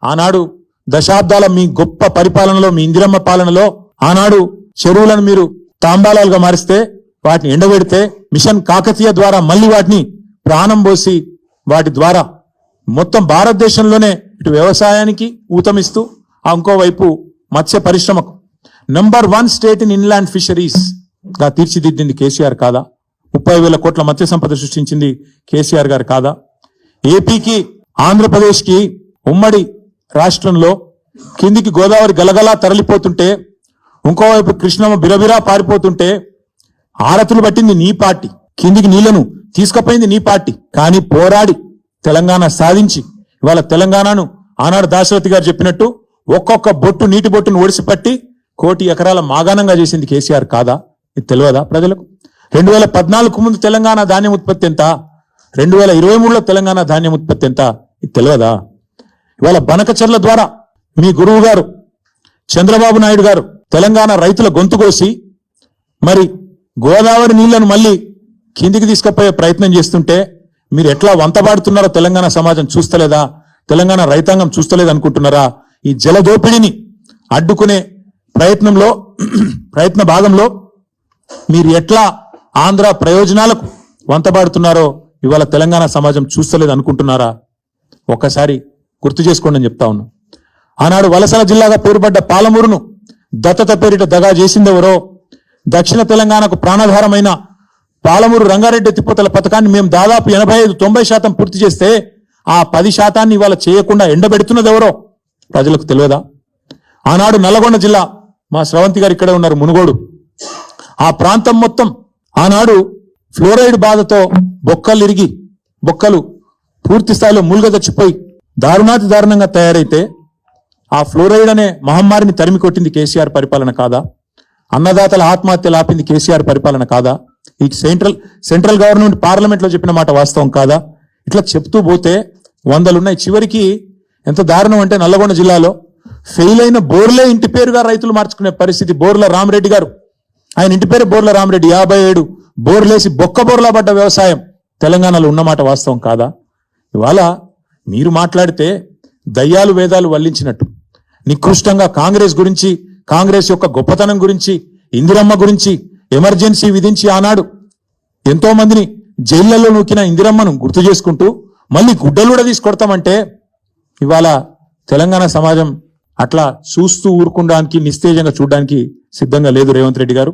ఆనాడు దశాబ్దాల మీ గొప్ప పరిపాలనలో, మీ ఇందిరమ్మ పాలనలో ఆనాడు చెరువులను మీరు తాంబాలాలుగా మారిస్తే, వాటిని ఎండబెడితే, మిషన్ కాకతీయ ద్వారా మళ్ళీ వాటిని ప్రాణం పోసి వాటి ద్వారా మొత్తం భారతదేశంలోనే ఇటు వ్యవసాయానికి ఊతమిస్తూ ఇంకోవైపు మత్స్య పరిశ్రమకు number 1 state in inland fisheries గా తీర్చిదిద్దింది కేసీఆర్ కాదా? 30,000 కోట్ల మత్స్య సంపద సృష్టించింది కేసీఆర్ గారు కాదా? ఏపీకి, ఆంధ్రప్రదేశ్కి ఉమ్మడి రాష్ట్రంలో కిందికి గోదావరి గలగలా తరలిపోతుంటే, ఇంకోవైపు కృష్ణమ్మ బిరబిరా పారిపోతుంటే ఆరతులు పట్టింది నీ పార్టీ, కిందికి నీళ్లను తీసుకుపోయింది నీ పార్టీ. కానీ పోరాడి తెలంగాణ సాధించి ఇవాళ తెలంగాణను ఆనాడు దాశరథి గారు చెప్పినట్టు ఒక్కొక్క బొట్టు నీటి బొట్టును ఒడిసిపట్టి 1 కోటి ఎకరాల మాగాణంగా చేసింది కేసీఆర్ కాదా? ఇది తెలియదా ప్రజలకు? 2014 ముందు తెలంగాణ ధాన్యం ఉత్పత్తి ఎంత? 2023లో తెలంగాణ ధాన్యం ఉత్పత్తి ఎంత? ఇది తెలియదా? ఇవాళ బనకచర్ల ద్వారా మీ గురువు గారు చంద్రబాబు నాయుడు గారు తెలంగాణ రైతుల గొంతు కోసి మరి గోదావరి నీళ్లను మళ్ళీ కిందికి తీసుకుపోయే ప్రయత్నం చేస్తుంటే మీరు ఎట్లా వంతబాడుతున్నారో తెలంగాణ సమాజం చూస్తలేదా? తెలంగాణ రైతాంగం చూస్తలేదు అనుకుంటున్నారా? ఈ జలదోపిడిని అడ్డుకునే ప్రయత్న భాగంలో మీరు ఎట్లా ఆంధ్ర ప్రయోజనాలకు వంతబాడుతున్నారో ఇవాళ తెలంగాణ సమాజం చూస్తలేదు అనుకుంటున్నారా? ఒక్కసారి గుర్తు చేసుకోండి అని చెప్తా ఉన్నా. ఆనాడు వలసల జిల్లాగా పేరుపడ్డ పాలమూరును దత్తత పేరిట దగా చేసిందెవరో, దక్షిణ తెలంగాణకు ప్రాణాధారమైన పాలమూరు రంగారెడ్డి ఎత్తిపోతల పథకాన్ని మేము దాదాపు 85-90% పూర్తి చేస్తే ఆ 10% ఇవాళ చేయకుండా ఎండబెడుతున్నది ఎవరో ప్రజలకు తెలియదా? ఆనాడు నల్లగొండ జిల్లా, మా స్రవంతి గారు ఇక్కడే ఉన్నారు, మునుగోడు, ఆ ప్రాంతం మొత్తం ఆనాడు ఫ్లోరైడ్ బాధతో బొక్కలు పూర్తి స్థాయిలో మూలుగదచ్చిపోయి దారుణాతి దారుణంగా తయారైతే ఆ ఫ్లోరైడ్ అనే మహమ్మారిని తరిమి కొట్టింది కేసీఆర్ పరిపాలన కాదా? అన్నదాతల ఆత్మహత్యలు ఆపింది కేసీఆర్ పరిపాలన కాదా? ఈ సెంట్రల్ గవర్నమెంట్ పార్లమెంట్ లో చెప్పిన మాట వాస్తవం కాదా? ఇట్లా చెప్తూ పోతే 100 ఉన్నాయి. చివరికి ఎంత దారుణం అంటే నల్లగొండ జిల్లాలో ఫెయిల్ అయిన బోర్లే ఇంటి పేరుగా రైతులు మార్చుకునే పరిస్థితి. బోర్ల రామరెడ్డి గారు, ఆయన ఇంటి పేరు బోర్ల రామరెడ్డి, 57 బోర్లేసి బోర్లా పడ్డ వ్యవసాయం తెలంగాణలో ఉన్నమాట వాస్తవం కాదా? ఇవాళ మీరు మాట్లాడితే దయ్యాలు వేదాలు వల్లించినట్టు నికృష్టంగా కాంగ్రెస్ గురించి, కాంగ్రెస్ యొక్క గొప్పతనం గురించి, ఇందిరమ్మ గురించి ఎమర్జెన్సీ విధించి ఆనాడు ఎంతో మందిని జైళ్లలో నూకిన ఇందిరమ్మను గుర్తు చేసుకుంటూ మళ్ళీ గుడ్డలు కూడా తీసుకొడతామంటే ఇవాళ తెలంగాణ సమాజం అట్లా చూస్తూ ఊరుకోవడానికి, నిస్తేజంగా చూడడానికి సిద్ధంగా లేదు రేవంత్ రెడ్డి గారు.